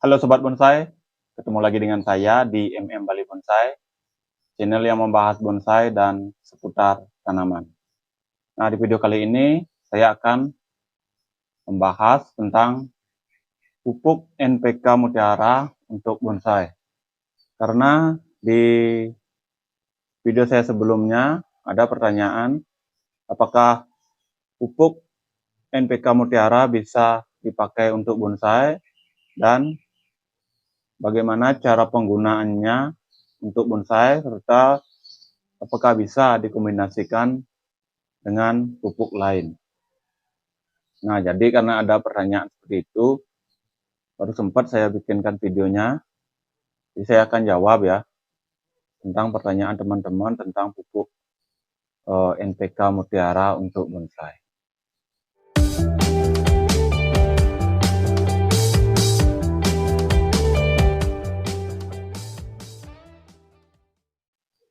Halo Sobat Bonsai, ketemu lagi dengan saya di Bali Bonsai, channel yang membahas bonsai dan seputar tanaman. Nah, di video kali ini saya akan membahas tentang pupuk NPK Mutiara untuk bonsai. Karena di video saya sebelumnya ada pertanyaan, apakah pupuk NPK Mutiara bisa dipakai untuk bonsai dan bagaimana cara penggunaannya untuk bonsai, serta apakah bisa dikombinasikan dengan pupuk lain. Nah, jadi karena ada pertanyaan seperti itu, baru sempat saya bikinkan videonya. Jadi saya akan jawab ya tentang pertanyaan teman-teman tentang pupuk NPK Mutiara untuk bonsai.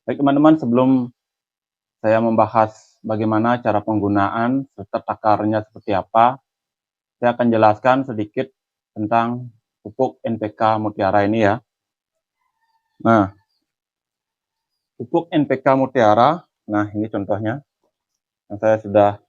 Baik teman-teman, sebelum saya membahas bagaimana cara penggunaan serta takarnya seperti apa, saya akan jelaskan sedikit tentang pupuk NPK Mutiara ini ya. Nah, pupuk NPK Mutiara, nah ini contohnya yang saya sudah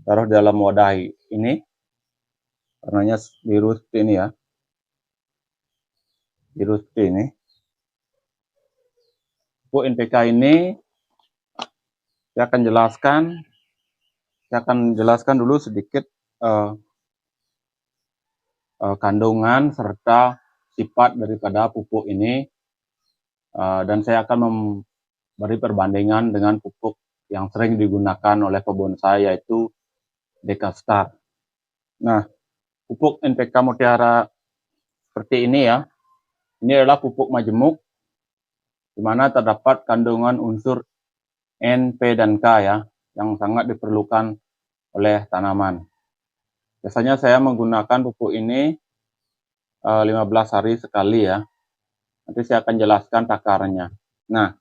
taruh di dalam wadah ini, warnanya biru seperti ini ya, biru seperti ini. Pupuk NPK ini saya akan jelaskan dulu sedikit kandungan serta sifat daripada pupuk ini, dan saya akan memberi perbandingan dengan pupuk yang sering digunakan oleh pebonsai, yaitu Dekastar. Nah, pupuk NPK Mutiara seperti ini ya, ini adalah pupuk majemuk di mana terdapat kandungan unsur N, P, dan K ya, yang sangat diperlukan oleh tanaman. Biasanya saya menggunakan pupuk ini 15 hari sekali ya. Nanti saya akan jelaskan takarannya. Nah,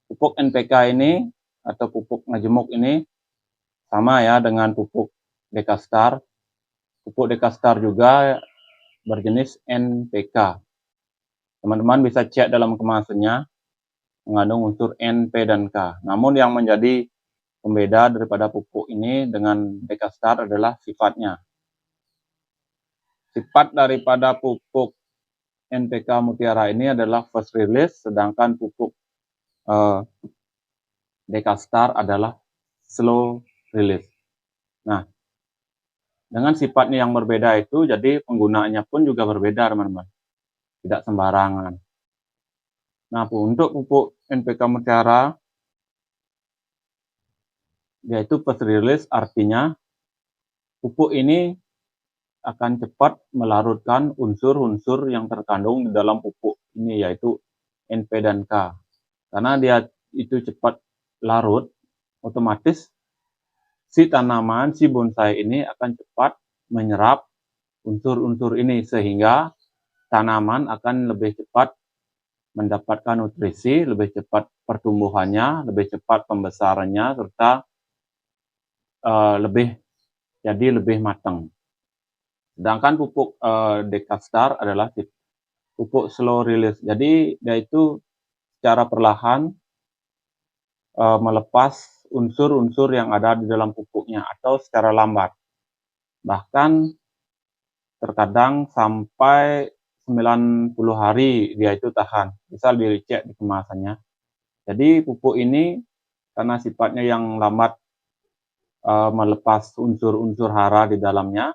pupuk NPK ini atau pupuk majemuk ini sama ya dengan pupuk Dekastar. Pupuk Dekastar juga berjenis NPK. Teman-teman bisa cek dalam kemasannya, mengandung unsur N, P, dan K. Namun yang menjadi pembeda daripada pupuk ini dengan Dekastar adalah sifatnya. Sifat daripada pupuk NPK Mutiara ini adalah first release, sedangkan pupuk Dekastar adalah slow release. Nah, dengan sifatnya yang berbeda itu, jadi penggunaannya pun juga berbeda teman-teman. Tidak sembarangan. Nah, untuk pupuk NPK Mutiara, yaitu first release, artinya pupuk ini akan cepat melarutkan unsur-unsur yang terkandung di dalam pupuk ini, yaitu N, P, dan K. Karena dia itu cepat larut, otomatis si tanaman, si bonsai ini akan cepat menyerap unsur-unsur ini, sehingga tanaman akan lebih cepat mendapatkan nutrisi, lebih cepat pertumbuhannya, lebih cepat pembesarannya, serta lebih matang. Sedangkan pupuk Dekastar adalah pupuk slow release. Jadi dia itu secara perlahan melepas unsur-unsur yang ada di dalam pupuknya atau secara lambat. Bahkan terkadang sampai 90 hari dia itu tahan. Bisa dicek di kemasannya. Jadi pupuk ini karena sifatnya yang lambat melepas unsur-unsur hara di dalamnya,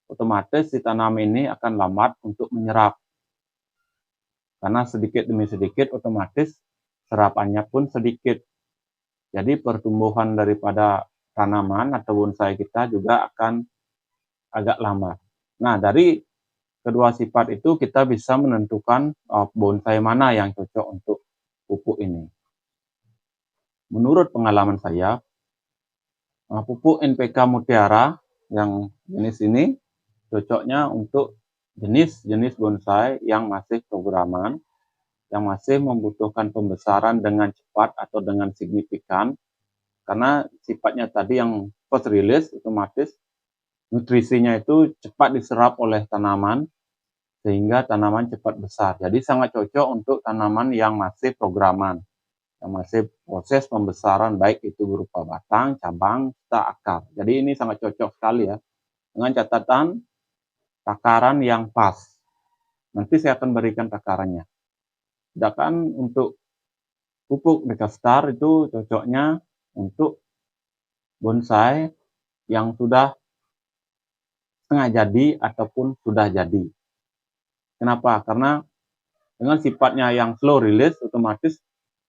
otomatis si tanam ini akan lambat untuk menyerap. Karena sedikit demi sedikit otomatis serapannya pun sedikit. Jadi pertumbuhan daripada tanaman atau bonsai kita juga akan agak lambat. Nah, dari kedua sifat itu kita bisa menentukan bonsai mana yang cocok untuk pupuk ini. Menurut pengalaman saya, pupuk NPK Mutiara yang jenis ini cocoknya untuk jenis-jenis bonsai yang masih programan, yang masih membutuhkan pembesaran dengan cepat atau dengan signifikan, karena sifatnya tadi yang first release, otomatis nutrisinya itu cepat diserap oleh tanaman, sehingga tanaman cepat besar. Jadi sangat cocok untuk tanaman yang masih programan, yang masih proses pembesaran, baik itu berupa batang, cabang, serta akar. Jadi ini sangat cocok sekali ya, dengan catatan takaran yang pas. Nanti saya akan berikan takarannya. Sedangkan untuk pupuk Dekastar itu cocoknya untuk bonsai yang sudah setengah jadi ataupun sudah jadi. Kenapa? Karena dengan sifatnya yang slow release, otomatis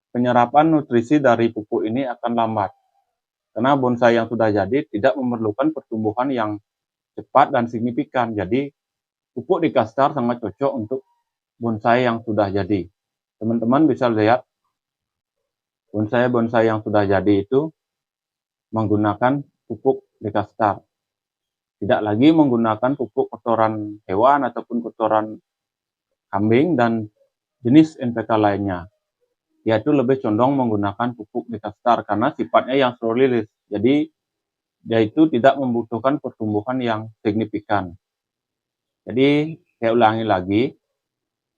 penyerapan nutrisi dari pupuk ini akan lambat. Karena bonsai yang sudah jadi tidak memerlukan pertumbuhan yang cepat dan signifikan. Jadi pupuk Dekastar sangat cocok untuk bonsai yang sudah jadi. Teman-teman bisa lihat bonsai-bonsai yang sudah jadi itu menggunakan pupuk Dekastar. Tidak lagi menggunakan pupuk kotoran hewan ataupun kotoran kambing dan jenis NPK lainnya. Yaitu lebih condong menggunakan pupuk Dekastar karena sifatnya yang slow release. Jadi dia itu tidak membutuhkan pertumbuhan yang signifikan. Jadi saya ulangi lagi,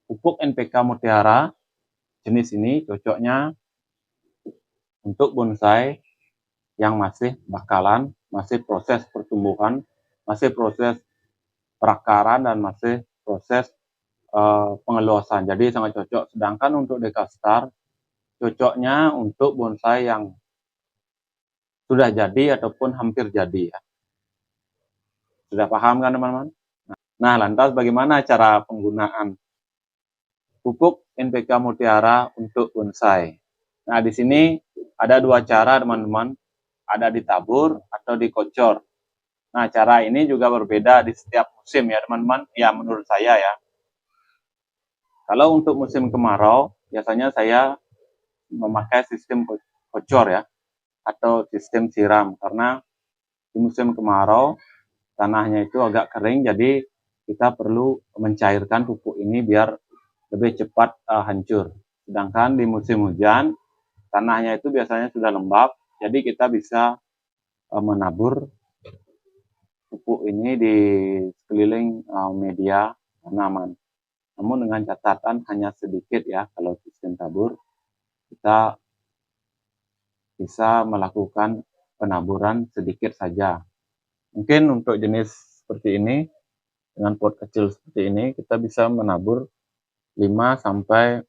pupuk NPK Mutiara jenis ini cocoknya untuk bonsai yang masih bakalan, masih proses pertumbuhan, masih proses perakaran, dan masih proses pengeluasan. Jadi sangat cocok. Sedangkan untuk Dekastar cocoknya untuk bonsai yang sudah jadi ataupun hampir jadi ya. Sudah paham kan teman-teman? Nah, lantas bagaimana cara penggunaan pupuk NPK Mutiara untuk bonsai? Nah, di sini ada dua cara teman-teman. Ada ditabur atau dikocor. Nah, cara ini juga berbeda di setiap musim ya teman-teman. Ya, menurut saya ya. Kalau untuk musim kemarau, biasanya saya memakai sistem kocor ya, atau sistem siram. Karena di musim kemarau, tanahnya itu agak kering, jadi kita perlu mencairkan pupuk ini biar lebih cepat hancur. Sedangkan di musim hujan, tanahnya itu biasanya sudah lembab, jadi kita bisa menabur pupuk ini di sekeliling media tanaman. Namun dengan catatan hanya sedikit ya, kalau sistem tabur kita bisa melakukan penaburan sedikit saja. Mungkin untuk jenis seperti ini, dengan pot kecil seperti ini, kita bisa menabur 5 sampai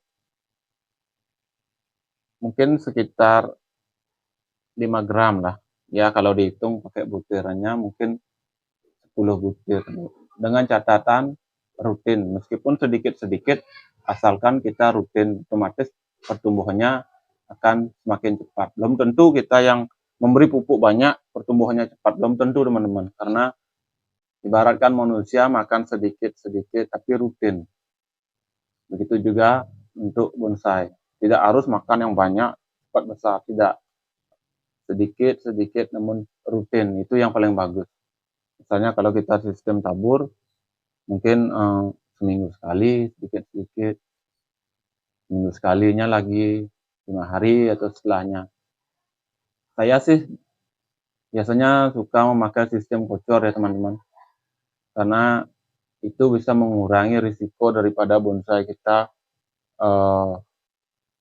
mungkin sekitar 5 gram lah. Ya kalau dihitung pakai butirannya mungkin 10 butir. Dengan catatan rutin, meskipun sedikit-sedikit, asalkan kita rutin, otomatis pertumbuhannya akan semakin cepat. Belum tentu kita yang memberi pupuk banyak, pertumbuhannya cepat. Belum tentu teman-teman, karena ibaratkan manusia makan sedikit-sedikit tapi rutin. Begitu juga untuk bonsai. Tidak harus makan yang banyak, cepat besar. Tidak. Sedikit-sedikit namun rutin. Itu yang paling bagus. Misalnya kalau kita sistem tabur, mungkin seminggu sekali, sedikit-sedikit. Seminggu sekalinya lagi, 5 hari atau setelahnya. Saya sih biasanya suka memakai sistem kocor ya teman-teman. Karena itu bisa mengurangi risiko daripada bonsai kita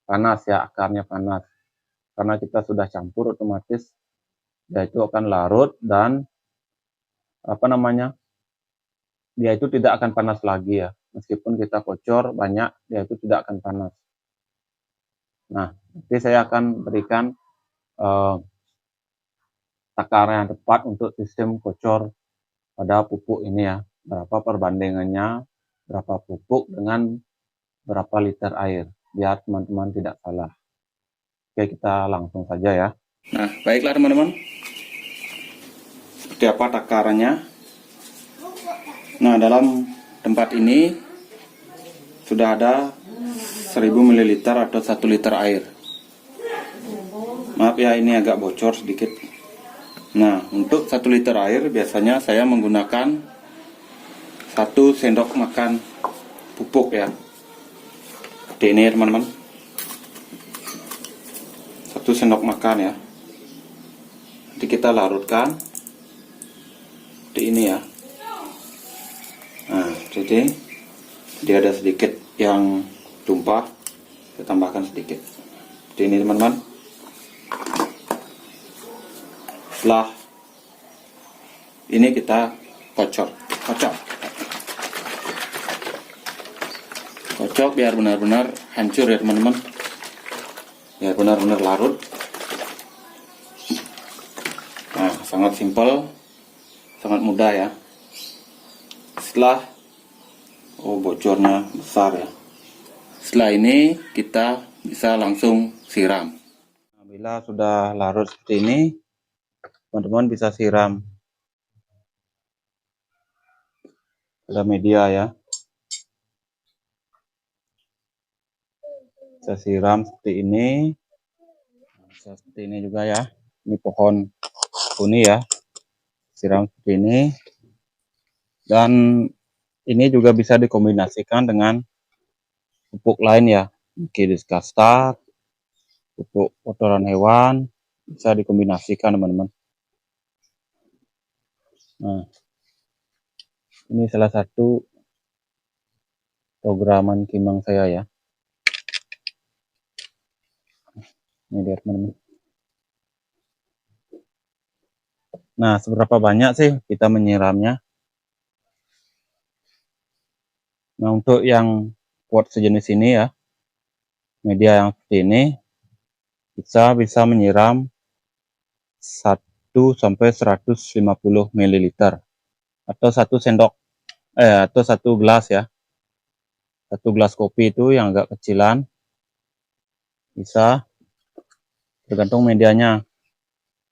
panas ya, akarnya panas. Karena kita sudah campur, otomatis dia itu akan larut dan dia itu tidak akan panas lagi ya. Meskipun kita kocor banyak, dia itu tidak akan panas. Nah, nanti saya akan berikan takaran yang tepat untuk sistem kocor pada pupuk ini ya. Berapa perbandingannya, berapa pupuk dengan berapa liter air, biar teman-teman tidak salah. Oke, kita langsung saja ya. Nah, baiklah teman-teman. Seperti apa takarannya? Nah, dalam tempat ini sudah ada 1000 ml atau 1 liter air. Maaf ya, ini agak bocor sedikit. Nah, untuk 1 liter air biasanya saya menggunakan 1 sendok makan pupuk ya. Seperti ini teman-teman. 1 sendok makan ya. Nanti kita larutkan seperti ini ya. Nah, jadi dia ada sedikit yang tumpah, kita tambahkan sedikit seperti ini teman-teman. Setelah ini kita kocok biar benar-benar hancur ya teman-teman, biar benar-benar larut. Nah, sangat simpel, sangat mudah ya. Setelah bocornya besar ya. Setelah ini kita bisa langsung siram. Bila sudah larut seperti ini, teman-teman bisa siram pada media ya. Bisa siram seperti ini, bisa seperti ini juga ya. Ini pohon kuni ya, siram seperti ini. Dan ini juga bisa dikombinasikan dengan pupuk lain ya, Kidis Kastad, pupuk kotoran hewan, bisa dikombinasikan teman-teman. Nah, ini salah satu programan kimang saya ya. Ini lihat teman-teman. Nah, seberapa banyak sih kita menyiramnya? Nah, untuk yang pot sejenis ini ya, media yang seperti ini, bisa menyiram 1 sampai 150 ml atau 1 sendok atau 1 gelas ya. 1 gelas kopi itu yang agak kecilan, bisa, tergantung medianya.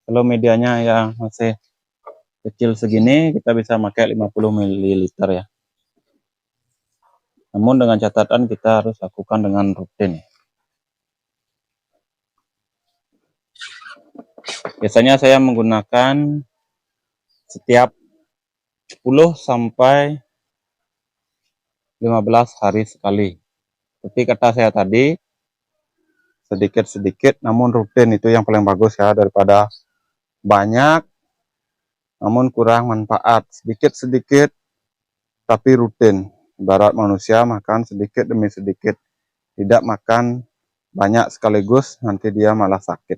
Kalau medianya yang masih kecil segini, kita bisa pakai 50 ml ya. Namun dengan catatan kita harus lakukan dengan rutin. Biasanya saya menggunakan setiap 10 sampai 15 hari sekali. Seperti kata saya tadi, sedikit-sedikit namun rutin itu yang paling bagus ya, daripada banyak namun kurang manfaat. Sedikit-sedikit tapi rutin. Ibarat manusia makan sedikit demi sedikit, tidak makan banyak sekaligus, nanti dia malah sakit.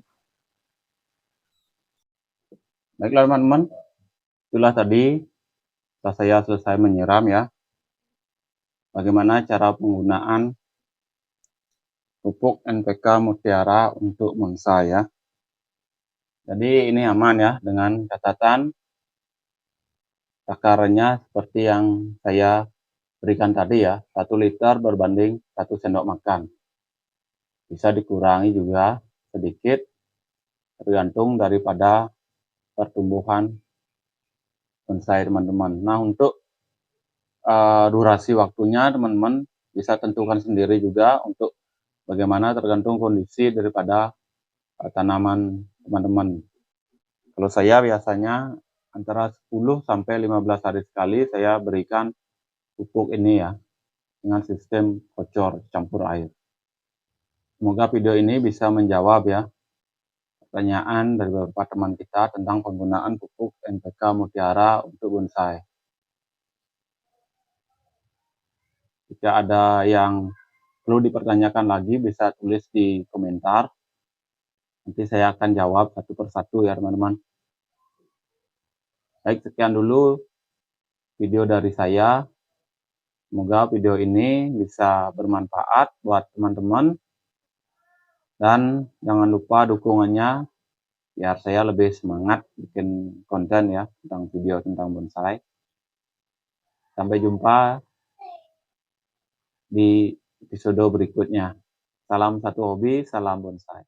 Baiklah teman-teman, itulah tadi setelah saya selesai menyiram ya, bagaimana cara penggunaan pupuk NPK Mutiara untuk bonsai ya. Jadi ini aman ya, dengan catatan takarannya seperti yang saya berikan tadi ya, 1 liter berbanding 1 sendok makan. Bisa dikurangi juga sedikit, tergantung daripada pertumbuhan bonsai teman-teman. Nah, untuk durasi waktunya teman-teman bisa tentukan sendiri juga, untuk bagaimana tergantung kondisi daripada tanaman teman-teman. Kalau saya biasanya antara 10 sampai 15 hari sekali saya berikan pupuk ini ya, dengan sistem kocor campur air. Semoga video ini bisa menjawab ya pertanyaan dari beberapa teman kita tentang penggunaan pupuk NPK Mutiara untuk bonsai. Jika ada yang perlu dipertanyakan lagi, bisa tulis di komentar. Nanti saya akan jawab satu persatu ya teman-teman. Baik, sekian dulu video dari saya. Semoga video ini bisa bermanfaat buat teman-teman. Dan jangan lupa dukungannya, biar saya lebih semangat bikin konten ya, tentang video tentang bonsai. Sampai jumpa di episode berikutnya. Salam satu hobi, salam bonsai.